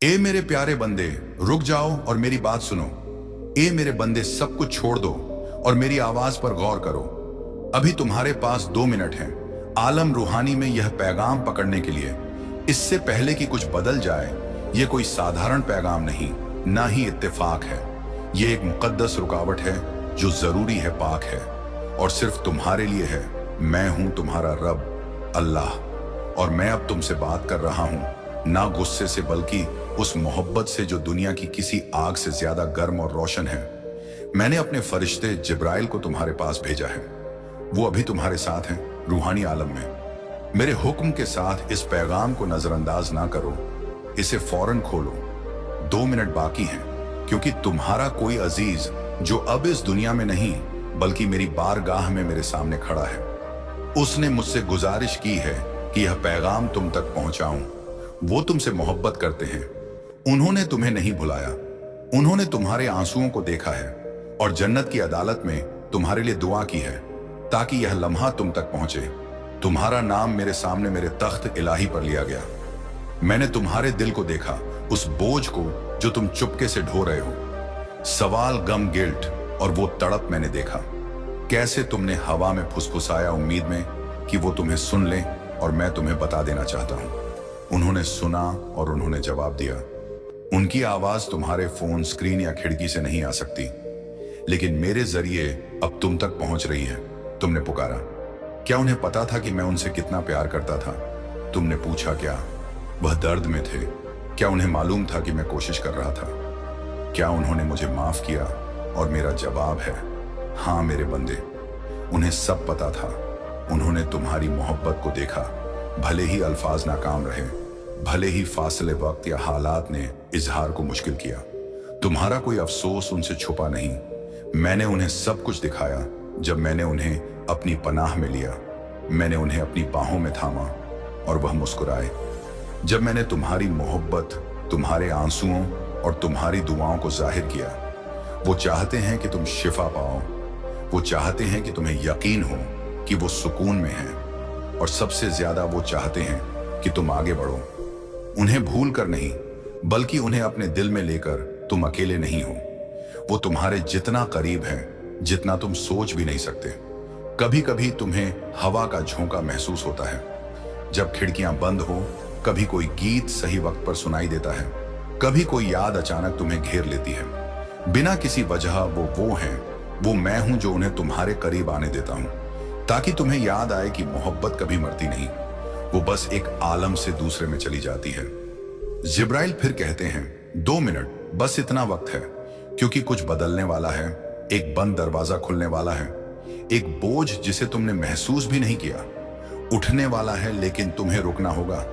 ए मेरे प्यारे बंदे, रुक जाओ और मेरी बात सुनो। ए मेरे बंदे, सब कुछ छोड़ दो और मेरी आवाज पर गौर करो। अभी तुम्हारे पास 2 मिनट हैं आलम रूहानी में यह पैगाम पकड़ने के लिए। इससे पहले कि कुछ बदल जाए, यह कोई साधारण पैगाम नहीं, ना ही इत्तेफाक है। यह एक मुकद्दस रुकावट है जो जरूरी है, पाक है और सिर्फ तुम्हारे लिए है। मैं हूं तुम्हारा रब अल्लाह, और मैं अब तुमसे बात कर रहा हूं, ना गुस्से से बल्कि उस मोहब्बत से जो दुनिया की किसी आग से ज्यादा गर्म और रोशन है। मैंने अपने फरिश्ते जिब्राइल को तुम्हारे पास भेजा है। वो अभी तुम्हारे साथ हैं रूहानी आलम में। मेरे हुक्म के साथ इस पैगाम को नजरअंदाज ना करो, इसे फौरन खोलो। 2 मिनट बाकी हैं, क्योंकि तुम्हारा कोई अजीज जो अब इस दुनिया में नहीं बल्कि मेरी बारगाह में मेरे सामने खड़ा है, उसने मुझसे गुजारिश की है कि यह पैगाम तुम तक पहुंचाऊं। वो तुमसे मोहब्बत करते हैं, उन्होंने तुम्हें नहीं भुलाया। उन्होंने तुम्हारे आंसुओं को देखा है और जन्नत की अदालत में तुम्हारे लिए दुआ की है ताकि यह लम्हा तुम तक पहुंचे। तुम्हारा नाम मेरे सामने मेरे तख्त इलाही पर लिया गया। मैंने तुम्हारे दिल को देखा, उस बोझ को जो तुम चुपके से ढो रहे हो। सवाल, गम, गिल्ट और वो तड़प मैंने देखा। कैसे तुमने हवा में फुसफुसाया उम्मीद में कि वो तुम्हें सुन ले, और मैं तुम्हें बता देना चाहता हूं, उन्होंने सुना और उन्होंने जवाब दिया। उनकी आवाज तुम्हारे फोन, स्क्रीन या खिड़की से नहीं आ सकती, लेकिन मेरे जरिए अब तुम तक पहुंच रही है। तुमने पुकारा। क्या उन्हें पता था कि मैं उनसे कितना प्यार करता था? तुमने पूछा क्या वह दर्द में थे? क्या उन्हें मालूम था कि मैं कोशिश कर रहा था? क्या उन्होंने मुझे माफ किया? और मेरा जवाब है हाँ मेरे बंदे, उन्हें सब पता था। उन्होंने तुम्हारी मोहब्बत को देखा, भले ही अल्फाज नाकाम रहे, भले ही फासले वक्त या हालात ने इजहार को मुश्किल किया। तुम्हारा कोई अफसोस उनसे छुपा नहीं। मैंने उन्हें सब कुछ दिखाया जब मैंने उन्हें अपनी पनाह में लिया। मैंने उन्हें अपनी बाहों में थामा और वह मुस्कुराए। जब मैंने तुम्हारी मोहब्बत, तुम्हारे आंसुओं और तुम्हारी दुआओं को जाहिर किया। वो चाहते हैं कि तुम शिफा पाओ, वो चाहते हैं कि तुम्हें यकीन हो कि वो सुकून में हैं, और सबसे ज्यादा वो चाहते हैं कि तुम आगे बढ़ो। उन्हें भूल कर नहीं, बल्कि उन्हें अपने दिल में लेकर तुम अकेले नहीं हो। वो तुम्हारे जितना करीब हैं जितना तुम सोच भी नहीं सकते। कभी कभी तुम्हें हवा का झोंका महसूस होता है जब खिड़कियां बंद हो, कभी कोई गीत सही वक्त पर सुनाई देता है, कभी कोई याद अचानक तुम्हें घेर लेती है बिना किसी वजह। वो हैं, वो मैं हूं जो उन्हें तुम्हारे करीब आने देता हूं, ताकि तुम्हें याद आए कि मोहब्बत कभी मरती नहीं, वो बस एक आलम से दूसरे में चली जाती है। जिब्राइल फिर कहते हैं 2 मिनट, बस इतना वक्त है, क्योंकि कुछ बदलने वाला है। एक बंद दरवाजा खुलने वाला है, एक बोझ जिसे तुमने महसूस भी नहीं किया उठने वाला है, लेकिन तुम्हें रुकना होगा।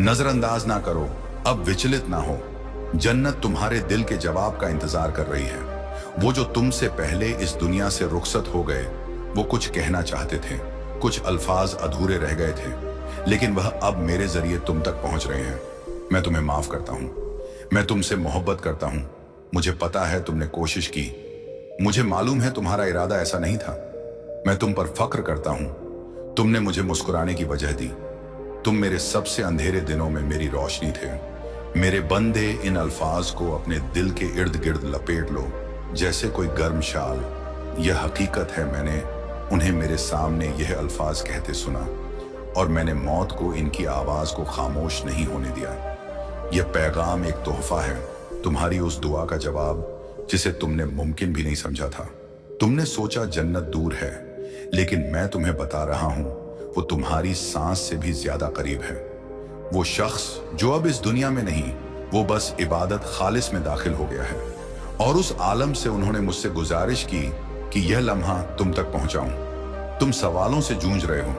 नजरअंदाज ना करो, अब विचलित ना हो। जन्नत तुम्हारे दिल के जवाब का इंतजार कर रही है। वो जो तुमसे पहले इस दुनिया से रुखसत हो गए, वो कुछ कहना चाहते थे, कुछ अल्फाज अधूरे रह गए थे, लेकिन वह अब मेरे जरिए तुम तक पहुंच रहे हैं। मैं तुम्हें माफ करता हूं, मैं तुमसे मोहब्बत करता हूं। मुझे पता है तुमने कोशिश की, मुझे मालूम है तुम्हारा इरादा ऐसा नहीं था। मैं तुम पर फक्र करता हूं, तुमने मुझे मुस्कुराने की वजह दी। तुम मेरे सबसे अंधेरे दिनों में मेरी रोशनी थे। मेरे बंदे, इन अल्फाज को अपने दिल के इर्द गिर्द लपेट लो जैसे कोई गर्म शाल। यह हकीकत है, मैंने उन्हें मेरे सामने यह अल्फाज कहते सुना, और मैंने मौत को इनकी आवाज को खामोश नहीं होने दिया। यह पैगाम एक तोहफा है, तुम्हारी उस दुआ का जवाब जिसे तुमने मुमकिन भी नहीं समझा था। तुमने सोचा जन्नत दूर है, लेकिन मैं तुम्हें बता रहा हूं वो तुम्हारी सांस से भी ज्यादा करीब है। वो शख्स जो अब इस दुनिया में नहीं, वो बस इबादत खालिस में दाखिल हो गया है, और उस आलम से उन्होंने मुझसे गुजारिश की कि यह लम्हा तुम तक पहुंचाऊं। तुम सवालों से जूझ रहे हो,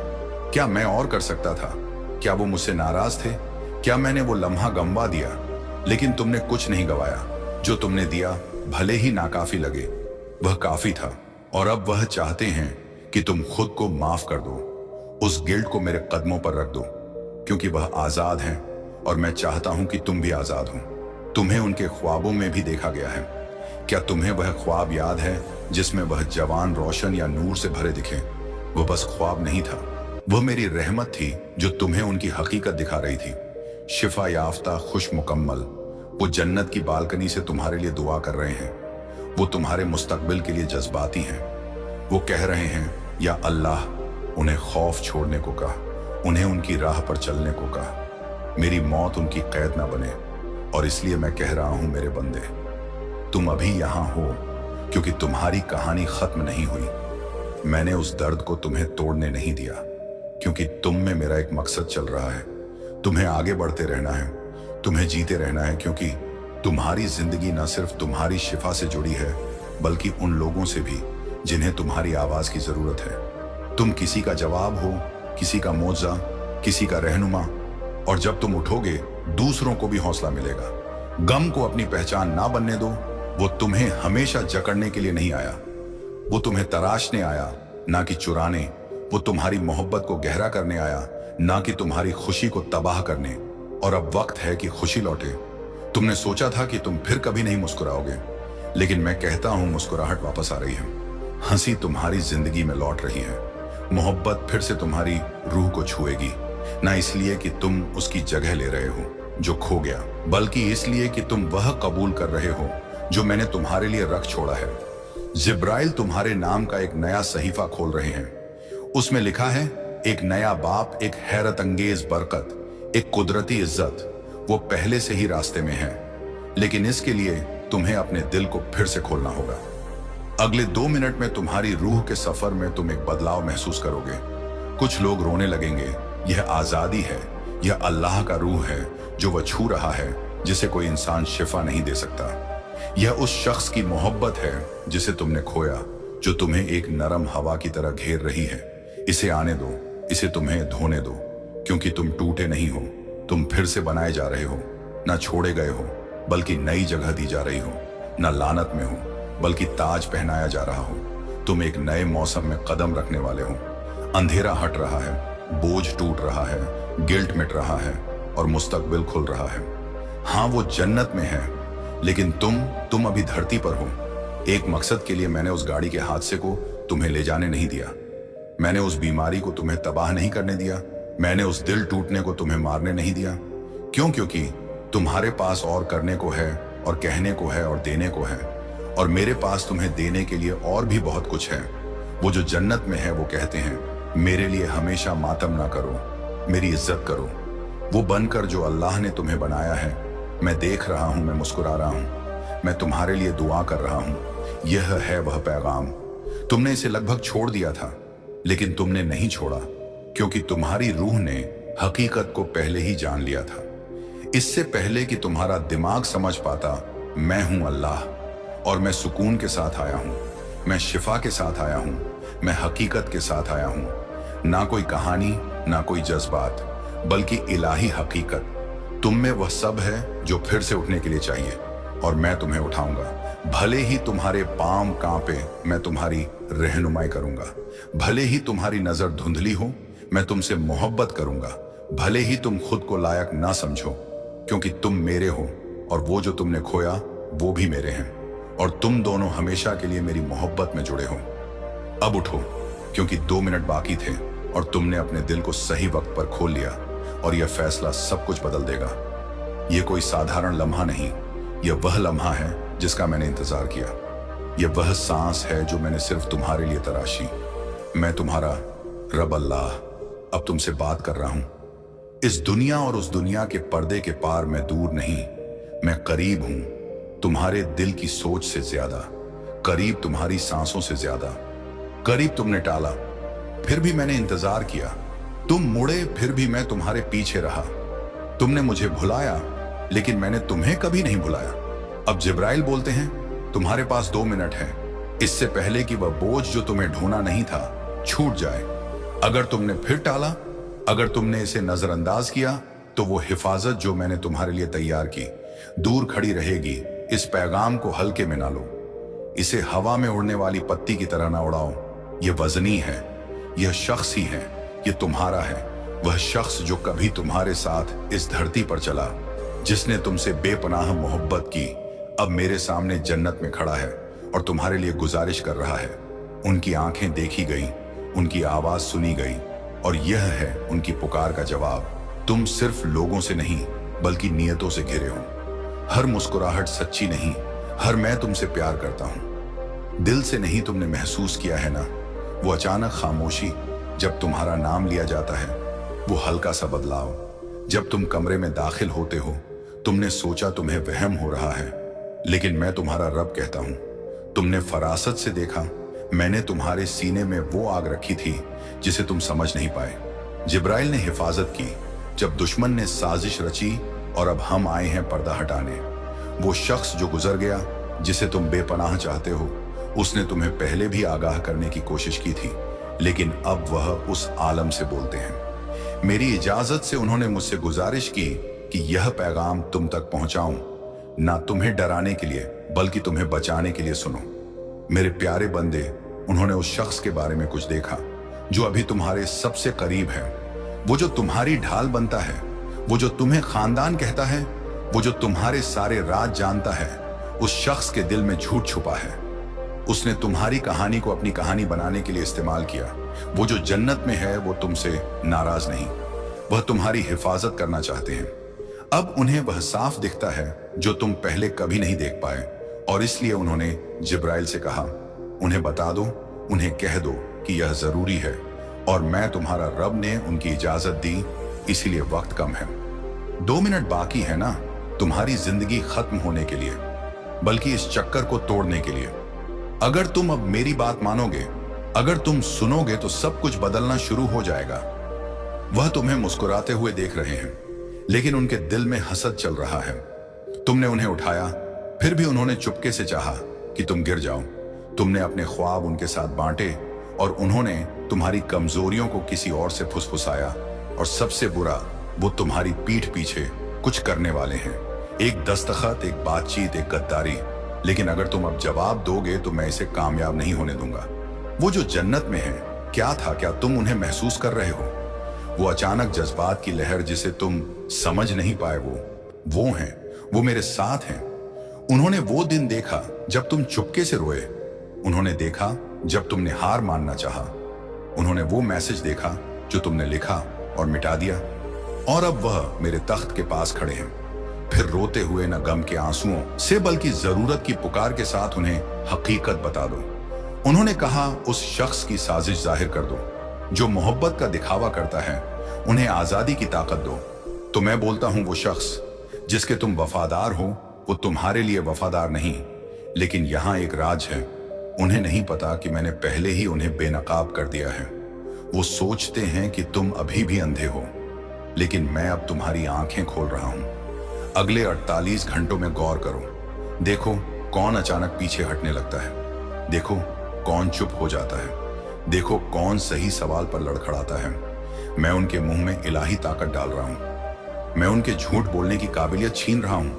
क्या मैं और कर सकता था? क्या वो मुझसे नाराज थे? क्या मैंने वो लम्हा गंवा दिया? लेकिन तुमने कुछ नहीं गवाया। जो तुमने दिया, भले ही नाकाफी लगे, वह काफी था। और अब वह चाहते हैं कि तुम खुद को माफ कर दो, उस गिल्ट को मेरे कदमों पर रख दो, क्योंकि वह आजाद हैं और मैं चाहता हूं कि तुम भी आजाद हो। तुम्हें उनके ख्वाबों में भी देखा गया है। क्या तुम्हें वह ख्वाब याद है जिसमें वह जवान, रोशन या नूर से भरे दिखे? वो बस ख्वाब नहीं था, वह मेरी रहमत थी जो तुम्हें उनकी हकीकत दिखा रही थी। शिफा याफ्ता, खुश मुकम्मल, वो जन्नत की बालकनी से तुम्हारे लिए दुआ कर रहे हैं। वो तुम्हारे मुस्तकबिल के लिए जज्बाती हैं। वो कह रहे हैं, या अल्लाह, उन्हें खौफ छोड़ने को कहा, उन्हें उनकी राह पर चलने को कहा। मेरी मौत उनकी कैद ना बने। और इसलिए मैं कह रहा हूं मेरे बंदे, तुम अभी यहां हो क्योंकि तुम्हारी कहानी खत्म नहीं हुई। मैंने उस दर्द को तुम्हें तोड़ने नहीं दिया क्योंकि तुम में मेरा एक मकसद चल रहा है। तुम्हें आगे बढ़ते रहना है, तुम्हें जीते रहना है, क्योंकि तुम्हारी जिंदगी न सिर्फ तुम्हारी शिफा से जुड़ी है बल्कि उन लोगों से भी जिन्हें तुम्हारी आवाज की जरूरत है। तुम किसी का जवाब हो, किसी का मोजा, किसी का रहनुमा। और जब तुम उठोगे दूसरों को भी हौसला मिलेगा। गम को अपनी पहचान ना बनने दो। वो तुम्हें हमेशा जकड़ने के लिए नहीं आया, वो तुम्हें तराशने आया, ना कि चुराने। वो तुम्हारी मोहब्बत को गहरा करने आया, ना कि तुम्हारी खुशी को तबाह करने। और अब वक्त है कि खुशी लौटे। तुमने सोचा था कि तुम फिर कभी नहीं मुस्कुराओगे, लेकिन मैं कहता हूं मुस्कुराहट वापस आ रही है। हंसी तुम्हारी जिंदगी में लौट रही है। मोहब्बत फिर से तुम्हारी रूह को छुएगी, ना इसलिए कि तुम उसकी जगह ले रहे हो जो खो गया, बल्कि इसलिए कि तुम वह कबूल कर रहे हो जो मैंने तुम्हारे लिए रख छोड़ा है। जिब्राइल तुम्हारे नाम का एक नया सहीफा खोल रहे हैं। उसमें लिखा है, एक नया बाप, एक हैरत अंगेज बरकत, एक कुदरती इज्जत। वो पहले से ही रास्ते में है, लेकिन इसके लिए तुम्हें अपने दिल को फिर से खोलना होगा। अगले 2 मिनट में तुम्हारी रूह के सफर में तुम एक बदलाव महसूस करोगे। कुछ लोग रोने लगेंगे। यह आजादी है, यह अल्लाह का रूह है जो वह छू रहा है, जिसे कोई इंसान शिफा नहीं दे सकता। यह उस शख्स की मोहब्बत है जिसे तुमने खोया, जो तुम्हें एक नरम हवा की तरह घेर रही है। इसे आने दो, इसे तुम्हें धोने दो, क्योंकि तुम टूटे नहीं हो, तुम फिर से बनाए जा रहे हो। ना छोड़े गए हो बल्कि नई जगह दी जा रही हो। ना लानत में हो बल्कि ताज पहनाया जा रहा हो। तुम एक नए मौसम में कदम रखने वाले हो। अंधेरा हट रहा है, बोझ टूट रहा है, गिल्ट मिट रहा है और मुस्तकबिल खुल रहा है। हाँ, वो जन्नत में है, लेकिन तुम अभी धरती पर हो। एक मकसद के लिए मैंने उस गाड़ी के हादसे को तुम्हें ले जाने नहीं दिया। मैंने उस बीमारी को तुम्हें तबाह नहीं करने दिया। मैंने उस दिल टूटने को तुम्हें मारने नहीं दिया। क्यों? क्योंकि तुम्हारे पास और करने को है, और कहने को है, और देने को है। और मेरे पास तुम्हें देने के लिए और भी बहुत कुछ है। वो जो जन्नत में है वो कहते हैं, मेरे लिए हमेशा मातम ना करो, मेरी इज्जत करो। वो बनकर जो अल्लाह ने तुम्हें बनाया है, मैं देख रहा हूं, मैं मुस्कुरा रहा हूं, मैं तुम्हारे लिए दुआ कर रहा हूं। यह है वह पैगाम। तुमने इसे लगभग छोड़ दिया था, लेकिन तुमने नहीं छोड़ा, क्योंकि तुम्हारी रूह ने हकीकत को पहले ही जान लिया था। इससे पहले कि तुम्हारा दिमाग समझ पाता, मैं हूं अल्लाह, और मैं सुकून के साथ आया हूं, मैं शिफा के साथ आया हूं, मैं हकीकत के साथ आया हूं। ना कोई कहानी, ना कोई जज्बात, बल्कि इलाही हकीकत। तुम में वह सब है जो फिर से उठने के लिए चाहिए, और मैं तुम्हें उठाऊंगा। भले ही तुम्हारे पांव कांपे, मैं तुम्हारी रहनुमाई करूंगा। भले ही तुम्हारी नजर धुंधली हो, मैं तुमसे मोहब्बत करूंगा। भले ही तुम खुद को लायक ना समझो, क्योंकि तुम मेरे हो, और वो जो तुमने खोया वो भी मेरे हैं, और तुम दोनों हमेशा के लिए मेरी मोहब्बत में जुड़े हो। अब उठो, क्योंकि 2 मिनट बाकी थे, और तुमने अपने दिल को सही वक्त पर खोल लिया, और यह फैसला सब कुछ बदल देगा। यह कोई साधारण लम्हा नहीं, यह वह लम्हा है जिसका मैंने इंतजार किया। यह वह सांस है जो मैंने सिर्फ तुम्हारे लिए तराशी। मैं तुम्हारा रब अल्लाह अब तुमसे बात कर रहा हूं। इस दुनिया और उस दुनिया के पर्दे के पार मैं दूर नहीं, मैं करीब हूं, तुम्हारे दिल की सोच से ज्यादा, करीब तुम्हारी सांसों से ज्यादा। करीब तुमने टाला, फिर भी मैंने इंतजार किया। तुम मुड़े, फिर भी मैं तुम्हारे पीछे रहा। तुमने मुझे भुलाया, लेकिन मैंने तुम्हें कभी नहीं भुलाया। अब जिब्राइल बोलते हैं, तुम्हारे पास 2 मिनट है, इससे पहले कि वह बोझ जो तुम्हें ढोना नहीं था छूट जाए। अगर तुमने फिर टाला, अगर तुमने इसे नजरअंदाज किया, तो वो हिफाजत जो मैंने तुम्हारे लिए तैयार की दूर खड़ी रहेगी। इस पैगाम को हल्के में ना लो, इसे हवा में उड़ने वाली पत्ती की तरह ना उड़ाओ। यह वजनी है, यह शख्स ही है, यह तुम्हारा है। वह शख्स जो कभी तुम्हारे साथ इस धरती पर चला, जिसने तुमसे बेपनाह मोहब्बत की, अब मेरे सामने जन्नत में खड़ा है और तुम्हारे लिए गुजारिश कर रहा है। उनकी आंखें देखी गई, उनकी आवाज सुनी गई, और यह है उनकी पुकार का जवाब। तुम सिर्फ लोगों से नहीं, बल्कि नियतों से घिरे हो। हर मुस्कुराहट सच्ची नहीं, हर मैं तुमसे प्यार करता हूं दिल से नहीं तुमने महसूस किया है ना। वो अचानक खामोशी जब तुम्हारा नाम लिया जाता है, वो हल्का सा बदलाव जब तुम कमरे में दाखिल होते हो। तुमने सोचा तुम्हें वहम हो रहा है, लेकिन मैं तुम्हारा रब कहता हूं। तुमने फरासत से देखा, मैंने तुम्हारे सीने में वो आग रखी थी जिसे तुम समझ नहीं पाए। जिब्राइल ने हिफाजत की जब दुश्मन ने साजिश रची, और अब हम आए हैं पर्दा हटाने। वो शख्स जो गुजर गया, जिसे तुम बेपनाह चाहते हो, उसने तुम्हें पहले भी आगाह करने की कोशिश की थी, लेकिन अब वह उस आलम से बोलते हैं। मेरी इजाजत से उन्होंने मुझसे गुजारिश की कि यह पैगाम तुम तक पहुंचाऊं, ना तुम्हें डराने के लिए बल्कि तुम्हें बचाने के लिए। सुनो मेरे प्यारे बंदे, उन्होंने उस शख्स के बारे में कुछ देखा जो अभी तुम्हारे सबसे करीब है, वो जो तुम्हारी ढाल बनता है, वो जो तुम्हें खानदान कहता है, वो जो तुम्हारे सारे राज जानता है। उस शख्स के दिल में झूठ छुपा है। उसने तुम्हारी कहानी को अपनी कहानी बनाने के लिए इस्तेमाल किया। वो जो जन्नत में है वो तुमसे नाराज नहीं, वह तुम्हारी हिफाजत करना चाहते हैं। अब उन्हें वह साफ दिखता है जो तुम पहले कभी नहीं देख पाए, और इसलिए उन्होंने जिब्राइल से कहा, उन्हें बता दो, उन्हें कह दो कि यह जरूरी है, और मैं तुम्हारा रब ने उनकी इजाजत दी, इसीलिए वक्त कम है। 2 मिनट बाकी है ना तुम्हारी जिंदगी खत्म होने के लिए, बल्कि इस चक्कर को तोड़ने के लिए। अगर तुम अब मेरी बात मानोगे, अगर तुम सुनोगे, तो सब कुछ बदलना शुरू हो जाएगा। वह तुम्हें मुस्कुराते हुए देख रहे हैं, लेकिन उनके दिल में हसद चल रहा है। तुमने उन्हें उठाया, फिर भी उन्होंने चुपके से चाहा कि तुम गिर जाओ। तुमने अपने ख्वाब उनके साथ बांटे, और उन्होंने तुम्हारी कमजोरियों को किसी और से फुसफुसाया। और सबसे बुरा, वो तुम्हारी पीठ पीछे कुछ करने वाले हैं। एक दस्तखत, एक बातचीत, एक गद्दारी। लेकिन अगर तुम अब जवाब दोगे तो मैं इसे कामयाब नहीं होने दूंगा। वो जो जन्नत में है, क्या था, क्या तुम उन्हें महसूस कर रहे हो? वो अचानक जज्बात की लहर जिसे तुम समझ नहीं पाए, वो हैं, वो मेरे साथ हैं। उन्होंने वो दिन देखा जब तुम चुपके से रोए। उन्होंने देखा जब तुमने हार मानना चाहा। उन्होंने वो मैसेज देखा जो तुमने लिखा और मिटा दिया, और अब वह मेरे तख्त के पास खड़े हैं, फिर रोते हुए न गम के आंसुओं से बल्कि जरूरत की पुकार के साथ उन्हें हकीकत बता दो। उन्होंने कहा, उस शख्स की साजिश जाहिर कर दो जो मोहब्बत का दिखावा करता है, उन्हें आजादी की ताकत दो। तो मैं बोलता हूं, वो शख्स जिसके तुम वफादार हो, वो तुम्हारे लिए वफादार नहीं। लेकिन यहां एक राज है, उन्हें नहीं पता कि मैंने पहले ही उन्हें बेनकाब कर दिया है। वो सोचते हैं कि तुम अभी भी अंधे हो, लेकिन मैं अब तुम्हारी आंखें खोल रहा हूं। अगले 48 घंटों में गौर करो। देखो कौन अचानक पीछे हटने लगता है, देखो कौन चुप हो जाता है, देखो कौन सही सवाल पर लड़खड़ाता है। मैं उनके मुंह में इलाही ताकत डाल रहा हूं। मैं उनके झूठ बोलने की काबिलियत छीन रहा हूं,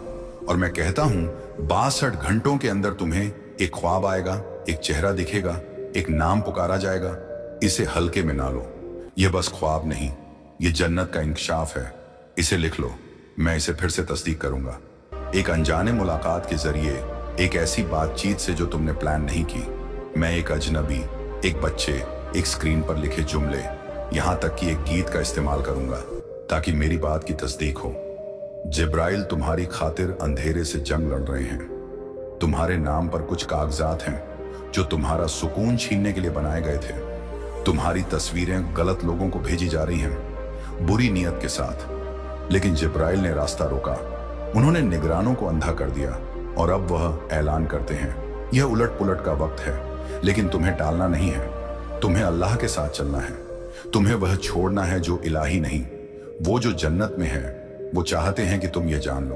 और मैं कहता हूं 62 घंटों के अंदर तुम्हें एक ख्वाब आएगा, एक चेहरा दिखेगा, एक नाम पुकारा जाएगा। इसे हल्के में ना लो, यह बस ख्वाब नहीं, ये जन्नत का इंकशाफ है। इसे लिख लो, मैं इसे फिर से तस्दीक करूंगा। एक अनजाने मुलाकात के जरिए, एक ऐसी बातचीत से जो तुमने प्लान नहीं की। मैं एक अजनबी, एक बच्चे, एक स्क्रीन पर लिखे जुमले, यहां तक कि एक गीत का इस्तेमाल करूंगा ताकि मेरी बात की तस्दीक हो। जिब्राइल तुम्हारी खातिर अंधेरे से जंग लड़ रहे हैं। तुम्हारे नाम पर कुछ कागजात हैं जो तुम्हारा सुकून छीनने के लिए बनाए गए थे। तुम्हारी तस्वीरें गलत लोगों को भेजी जा रही हैं, बुरी नीयत के साथ। लेकिन जिब्राइल ने रास्ता रोका। उन्होंने निगरानों को अंधा कर दिया, और अब वह ऐलान करते हैं, यह उलट पुलट का वक्त है। लेकिन तुम्हें टालना नहीं है, तुम्हें अल्लाह के साथ चलना है। तुम्हें वह छोड़ना है जो इलाही नहीं। वो जो जन्नत में है, वो चाहते हैं कि तुम ये जान लो,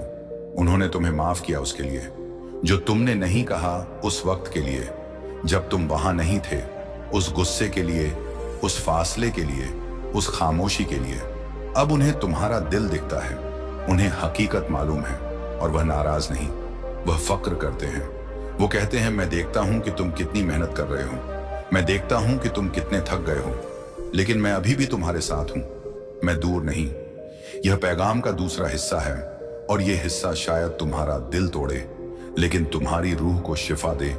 उन्होंने तुम्हें माफ किया उसके लिए जो तुमने नहीं कहा, उस वक्त के लिए जब तुम वहां नहीं थे, उस गुस्से के लिए, उस फासले के लिए, उस खामोशी के लिए। अब उन्हें तुम्हारा दिल दिखता है, उन्हें हकीकत मालूम है, और वह नाराज नहीं, वह फक्र करते हैं। वो कहते हैं, मैं देखता हूं कि तुम कितनी मेहनत कर रहे हो, मैं देखता हूं कि तुम कितने थक गए हो, लेकिन मैं अभी भी तुम्हारे साथ हूं, मैं दूर नहीं। यह पैगाम का दूसरा हिस्सा है, और यह हिस्सा शायद तुम्हारा दिल तोड़े, लेकिन तुम्हारी रूह को शिफा दे।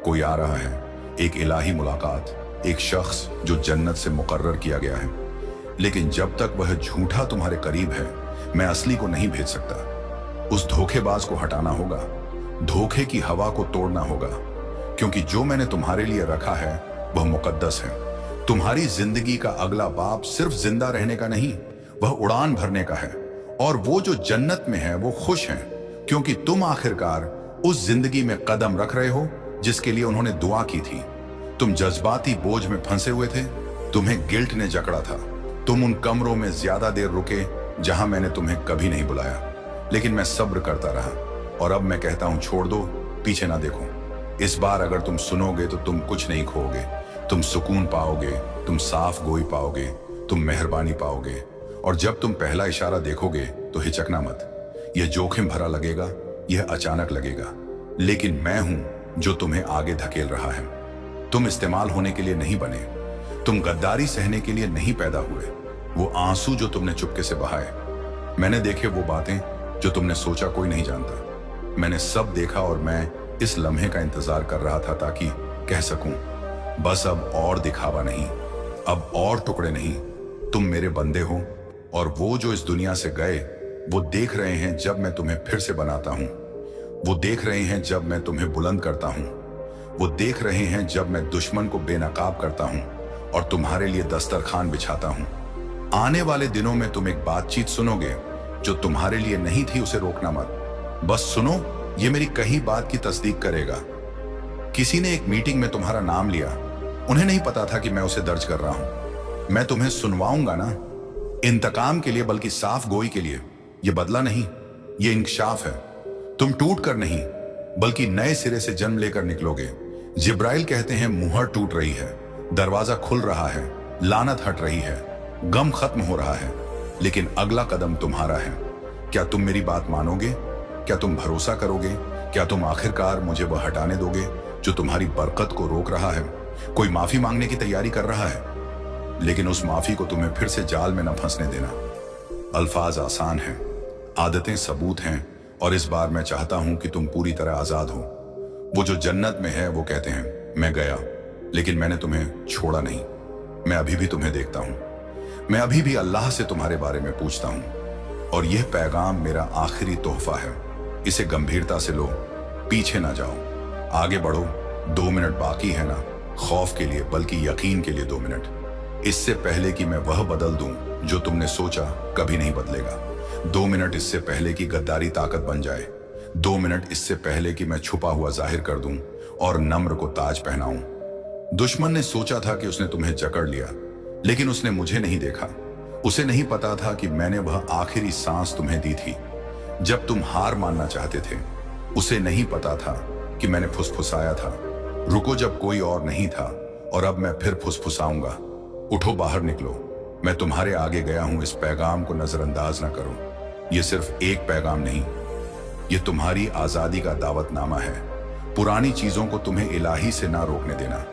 कोई आ रहा है, एक इलाही मुलाकात, एक शख्स जो जन्नत से मुकर्रर किया गया है। लेकिन जब तक वह झूठा तुम्हारे करीब है, मैं असली को नहीं भेज सकता। उस धोखेबाज को हटाना होगा, धोखे की हवा को तोड़ना होगा, क्योंकि जो मैंने तुम्हारे लिए रखा है वह मुकद्दस है। तुम्हारी जिंदगी का अगला बाप सिर्फ जिंदा रहने का नहीं, वह उड़ान भरने का है। और वो जो जन्नत में है वो खुश हैं, क्योंकि तुम आखिरकार उस जिंदगी में कदम रख रहे हो जिसके लिए उन्होंने दुआ की थी। तुम जज्बाती बोझ में फंसे हुए थे, तुम्हें गिल्ट ने जकड़ा था। तुम उन कमरों में ज्यादा देर रुके जहां मैंने तुम्हें कभी नहीं बुलाया, लेकिन मैं सब्र करता रहा। और अब मैं कहता हूं, छोड़ दो, पीछे ना देखो। इस बार अगर तुम सुनोगे तो तुम कुछ नहीं खोओगे। तुम सुकून पाओगे, तुम साफ गोई पाओगे, तुम मेहरबानी पाओगे। और जब तुम पहला इशारा देखोगे तो हिचकना मत। यह जोखिम भरा लगेगा, यह अचानक लगेगा, लेकिन मैं हूं जो तुम्हें आगे धकेल रहा है। तुम इस्तेमाल होने के लिए नहीं बने, तुम गद्दारी सहने के लिए नहीं पैदा हुए। वो आंसू जो तुमने चुपके से बहाए, मैंने देखे वो बातें जो तुमने सोचा कोई नहीं जानता। मैंने सब देखा और मैं इस लम्हे का इंतजार कर रहा था ताकि कह सकूं, बस अब और दिखावा नहीं, अब और टुकड़े नहीं, तुम मेरे बंदे हो। और वो जो इस दुनिया से गए वो देख रहे हैं जब मैं तुम्हें फिर से बनाता हूं। वो देख रहे हैं जब मैं तुम्हें बुलंद करता हूं। वो देख रहे हैं जब मैं दुश्मन को बेनकाब करता हूं और तुम्हारे लिए दस्तरखान बिछाता हूं। आने वाले दिनों में तुम एक बातचीत सुनोगे जो तुम्हारे लिए नहीं थी, उसे रोकना मत। बस सुनो, ये मेरी कही बात की तस्दीक करेगा। किसी ने एक मीटिंग में तुम्हारा नाम लिया, उन्हें नहीं पता था कि मैं उसे दर्ज कर रहा हूं। मैं तुम्हें सुनवाऊंगा ना, इंतकाम के लिए बल्कि साफ गोई के लिए। यह बदला नहीं, यह इंकशाफ है। तुम टूट कर नहीं बल्कि नए सिरे से जन्म लेकर निकलोगे। जिब्राइल कहते हैं, मुहर टूट रही है, दरवाजा खुल रहा है, लानत हट रही है, गम खत्म हो रहा है, लेकिन अगला कदम तुम्हारा है। क्या तुम मेरी बात मानोगे? क्या तुम भरोसा करोगे? क्या तुम आखिरकार मुझे वह हटाने दोगे जो तुम्हारी बरकत को रोक रहा है? कोई माफी मांगने की तैयारी कर रहा है, लेकिन उस माफी को तुम्हें फिर से जाल में न फंसने देना। अल्फाज आसान हैं, आदतें सबूत हैं, और इस बार मैं चाहता हूं कि तुम पूरी तरह आजाद हो। वो जो जन्नत में है वो कहते हैं, मैं गया लेकिन मैंने तुम्हें छोड़ा नहीं। मैं अभी भी तुम्हें देखता हूं, मैं अभी भी अल्लाह से तुम्हारे बारे में पूछता हूं। और यह पैगाम मेरा आखिरी तोहफा है, इसे गंभीरता से लो, पीछे ना जाओ, आगे बढ़ो। 2 मिनट बाकी है ना, खौफ के लिए बल्कि यकीन के लिए 2 मिनट। इससे पहले कि मैं वह बदल दूं जो तुमने सोचा कभी नहीं बदलेगा। 2 मिनट इससे पहले कि गद्दारी ताकत बन जाए। 2 मिनट इससे पहले कि मैं छुपा हुआ जाहिर कर दूं और नम्र को ताज पहनाऊं। दुश्मन ने सोचा था कि उसने तुम्हें जकड़ लिया, लेकिन उसने मुझे नहीं देखा। उसे नहीं पता था कि मैंने वह आखिरी सांस तुम्हें दी थी जब तुम हार मानना चाहते थे। उसे नहीं पता था कि मैंने फुसफुसाया था, रुको जब कोई और नहीं था, और अब मैं फिर फुसफुसाऊंगा। उठो, बाहर निकलो, मैं तुम्हारे आगे गया हूं। इस पैगाम को नजरअंदाज ना करो। यह सिर्फ एक पैगाम नहीं, यह तुम्हारी आजादी का दावतनामा है। पुरानी चीजों को तुम्हें इलाही से ना रोकने देना,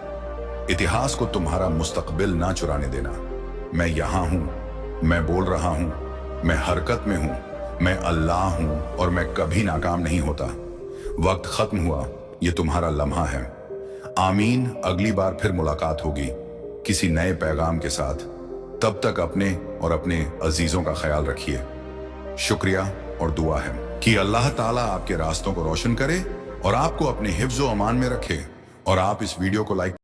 इतिहास को तुम्हारा मुस्तकबिल ना चुराने देना। मैं यहां हूं, मैं बोल रहा हूं, मैं हरकत में हूं, मैं अल्लाह हूं, और मैं कभी नाकाम नहीं होता। वक्त खत्म हुआ, यह तुम्हारा लम्हा है। आमीन। अगली बार फिर मुलाकात होगी किसी नए पैगाम के साथ। तब तक अपने और अपने अजीजों का ख्याल रखिए। शुक्रिया, और दुआ है कि अल्लाह ताला आपके रास्तों को रोशन करे और आपको अपने हिफ्ज़ व अमान में रखे। और आप इस वीडियो को लाइक